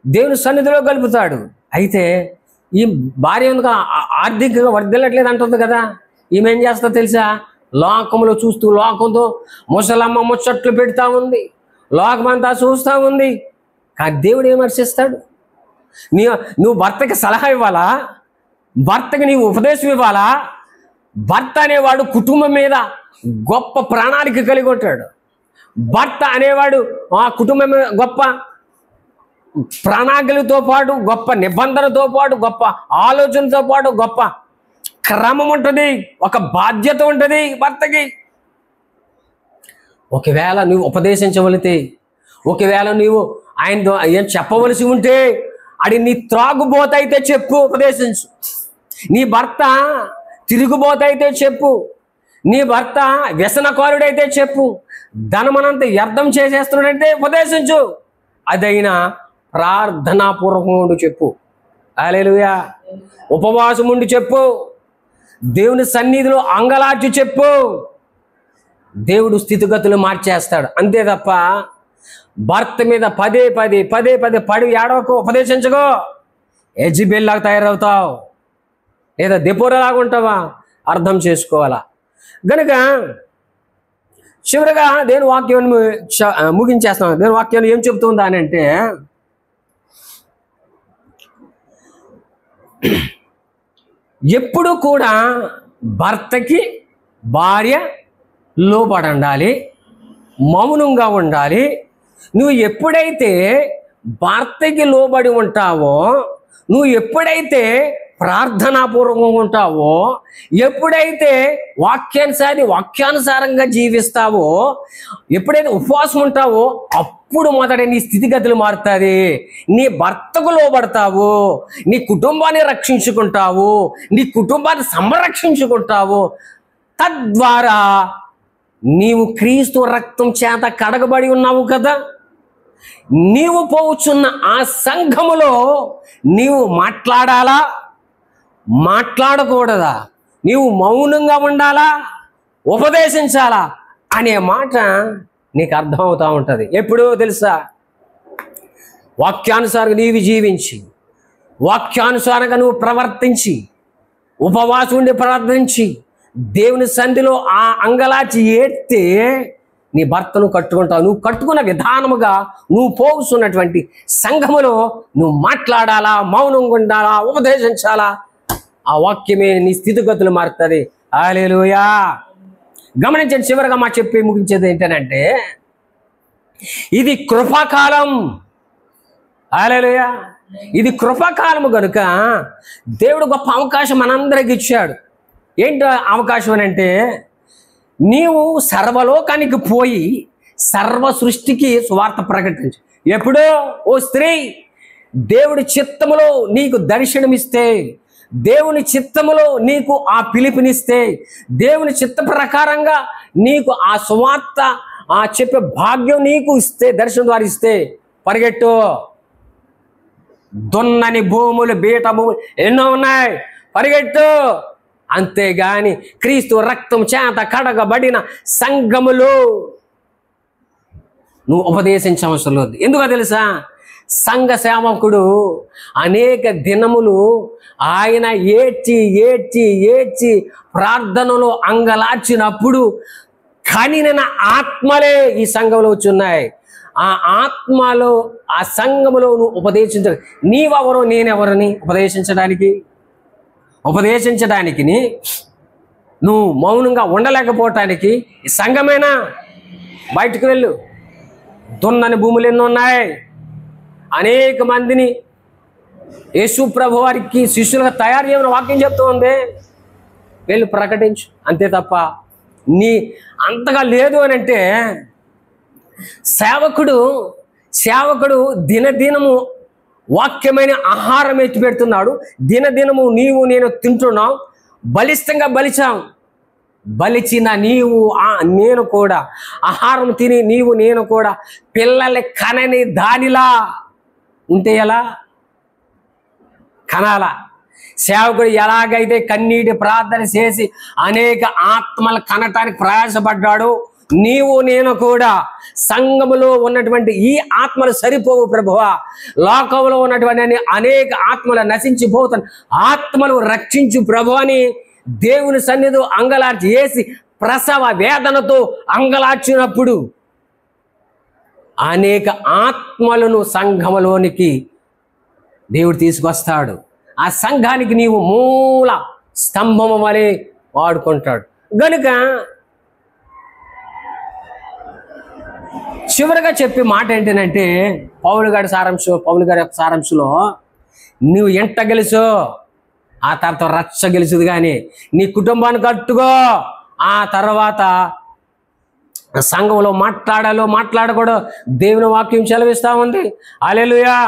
దేవుని సన్నిధిలో గలుపుతాడు. అయితే ఈ భార్య ఎందుకు ఆర్థికంగా వర్ధిల్లట్లేదు అంటుంది కదా, ఈమె ఏం చేస్తా తెలుసా? లోకంలో చూస్తూ లోకంతో ముసలమ్మ ముచ్చట్లు పెడతా ఉంది, లోకమంతా చూస్తూ ఉంది. కానీ దేవుడు ఏమర్శిస్తాడు? నువ్వు భర్తకి సలహా ఇవ్వాలా? భర్తకి నీవు ఉపదేశం ఇవ్వాలా? భర్త అనేవాడు కుటుంబం మీద గొప్ప ప్రణాళిక కలిగి ఉంటాడు. భర్త అనేవాడు ఆ కుటుంబం మీద గొప్ప ప్రణాళికలతో పాటు, గొప్ప నిబంధనతో పాటు, గొప్ప ఆలోచనతో పాటు గొప్ప క్రమం ఉంటుంది, ఒక బాధ్యత ఉంటుంది భర్తకి. ఒకవేళ నువ్వు ఉపదేశించవలితే, ఒకవేళ నీవు ఆయన ఏం చెప్పవలసి ఉంటే అది నీ త్రాగుబోతైతే చెప్పు, ఉపదేశించు. నీ భర్త తిరుగుబోతైతే చెప్పు, నీ భర్త వ్యసనకారుడైతే చెప్పు, ధనమనంత వ్యర్థం చేసేస్తున్నాడంటే ఉపదేశించు. అదైనా ప్రార్థనాపూర్వకం చెప్పు. హల్లెలూయా. ఉపవాసం ఉండి చెప్పు, దేవుని సన్నిధిలో అంగలార్చి చెప్పు. దేవుడు స్థితిగతులు మార్చేస్తాడు. అంతే తప్ప భర్త మీద పదే పదే పడి ఏడవకు, ఉపదేశించకో. యెజబెల్ లాగా తయారవుతావు, లేదా దెపోరాలాగా ఉంటావా? అర్థం చేసుకోవాలా. గనుక చివరిగా దేవుని వాక్యాన్ని ముగించేస్తాను. దేవుని వాక్యాన్ని ఏం చెబుతుందా అని అంటే, ఎప్పుడు కూడా భర్తకి భార్య లోబడి ఉండాలి, మౌనంగా ఉండాలి. నువ్వు ఎప్పుడైతే భర్తకి లోబడి ఉంటావో, నువ్వు ఎప్పుడైతే ప్రార్థనాపూర్వకంగా ఉంటావో, ఎప్పుడైతే వాక్యానుసారంగా జీవిస్తావో, ఎప్పుడైతే ఉపవాసం ఉంటావో, అప్పుడు మొదట నీ స్థితిగతులు మారుతుంది. నీ భర్తకు లోబడతావు, నీ కుటుంబాన్ని రక్షించుకుంటావు, నీ కుటుంబాన్ని సంరక్షించుకుంటావు. తద్వారా నీవు క్రీస్తు రక్తం చేత కడగబడి ఉన్నావు కదా. నీవు పోవుచున్న ఆ సంఘములో నీవు మాట్లాడాలా, మాట్లాడకూడదా, నీవు మౌనంగా ఉండాలా, ఉపదేశించాలా అనే మాట నీకు అర్థమవుతూ ఉంటుంది. ఎప్పుడో తెలుసా? వాక్యానుసారంగా నీవు జీవించి, వాక్యానుసారంగా నువ్వు ప్రవర్తించి, ఉపవాసం ఉండి ప్రార్థించి, దేవుని సన్నిధిలో ఆ అంగలాచి ఏడ్తే నీ భర్తను కట్టుకుంటావు. నువ్వు కట్టుకున్న విధానముగా నువ్వు పోగుతున్నటువంటి సంఘములో నువ్వు మాట్లాడాలా, మౌనంగా ఉండాలా, ఉపదేశించాలా. ఆ వాక్యమే నీ స్థితిగతులు మారుతుంది. హల్లెలూయా. గమనించండి, చివరిగా మా చెప్పి ముగించేది ఏంటంటే, ఇది కృపాకాలం. హల్లెలూయా. ఇది కృపాకాలము కనుక దేవుడు గొప్ప అవకాశం మనందరికి ఇచ్చాడు. ఏంటో అవకాశం అని అంటే, నీవు సర్వలోకానికి పోయి సర్వ సృష్టికి సువార్త ప్రకటించు. ఎప్పుడో ఓ స్త్రీ దేవుడి చిత్తములో నీకు దర్శనమిస్తే, దేవుని చిత్తములో నీకు ఆ పిలుపునిస్తే, దేవుని చిత్త ప్రకారంగా నీకు ఆ సువార్త చెప్పే భాగ్యం నీకు ఇస్తే, దర్శనం ద్వారా ఇస్తే, పరిగెట్టు. దున్నని భూములు, బీట భూములు ఎన్నో ఉన్నాయి, పరిగెట్టు. అంతేగాని క్రీస్తు రక్తం చేత కడగబడిన సంఘములో నువ్వు ఉపదేశించవసరం లేదు. ఎందుకో తెలుసా? సంఘ సేవకుడు అనేక దినములు ఆయన ఏడ్చి ఏడ్చి ఏడ్చి ప్రార్థనలో అంగలార్చినప్పుడు కనిన ఆత్మలే ఈ సంఘంలో వచ్చి ఉన్నాయి. ఆ ఆత్మలో ఆ సంఘములో నువ్వు ఉపదేశించ, నీవెవరో నేనెవరని ఉపదేశించడానికి నువ్వు మౌనంగా ఉండలేకపోవటానికి ఈ సంఘమేనా? బయటకు వెళ్ళు. దున్నని భూములు ఎన్నో ఉన్నాయి. అనేక మందిని యేసు ప్రభు వారికి శిష్యులుగా తయారు చేయమని వాక్యం చెప్తూ ఉంది. వెళ్ళి ప్రకటించు, అంతే తప్ప నీ అంతగా లేదు అని అంటే, సేవకుడు దినదినము వాక్యమైన ఆహారం ఎత్తి పెడుతున్నాడు. దినదినము నీవు నేను తింటున్నాం, బలిష్టంగా బలిచిన నేను కూడా ఆహారం తిని నీవు నేను కూడా పిల్లల్ని కనని దానిలా ఉంటే ఎలా కనాలా? సేవకుడు ఎలాగైతే కన్నీటి ప్రార్థన చేసి అనేక ఆత్మలు కనటానికి ప్రయాసపడ్డాడు, నీవు నేను కూడా సంఘములో ఉన్నటువంటి ఈ ఆత్మలు సరిపోవు ప్రభువా, లోకంలో ఉన్నటువంటి అనేక ఆత్మలు నశించిపోతాను, ఆత్మలు రక్షించు ప్రభు అని దేవుని సన్నిధిలో అంగలార్చి వేసి ప్రసవ వేదనతో అంగలార్చినప్పుడు అనేక ఆత్మలను సంఘములోనికి దేవుడు తీసుకొస్తాడు. ఆ సంఘానికి నీవు మూల స్తంభము వలె వాడుకుంటాడు. గనుక చివరిగా చెప్పే మాట ఏంటంటే, పౌలు గారి యొక్క సారాంశంలో నువ్వు ఎంత గెలుసో ఆ తర్వాత రచ్చ గెలుచుది. కానీ నీ కుటుంబాన్ని కట్టుకో, ఆ తర్వాత సంఘంలో మాట్లాడకూడదు. దేవుని వాక్యం సెలవిస్తూ ఉంది. హల్లెలూయా,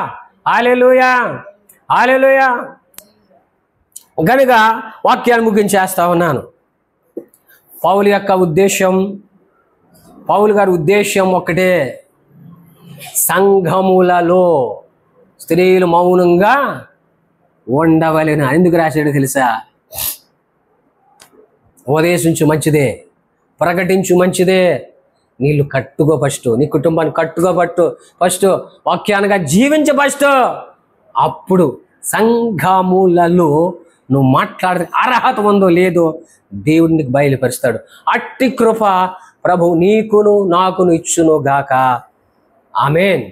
హల్లెలూయా, హల్లెలూయా. కనుక వాక్యాన్ని ముగించేస్తా ఉన్నాను. పౌలు గారి ఉద్దేశం ఒకటే, సంఘములలో స్త్రీలు మౌనంగా ఉండవలెను. ఎందుకు రాశాడో తెలుసా? ఉపదేశించు మంచిదే, ప్రకటించు మంచిదే, నీళ్ళు కట్టుకో ఫస్ట్, నీ కుటుంబాన్ని కట్టుకో ఫస్ట్, వాక్యానుగా జీవించ ఫస్ట్. అప్పుడు సంఘములలో నువ్వు మాట్లాడే అర్హత ఉందో లేదో దేవుడికి బయలుపరుస్తాడు. అట్టి కృప ప్రభు నీకును నాకును ఇచ్చును గాక. ఆమేన్.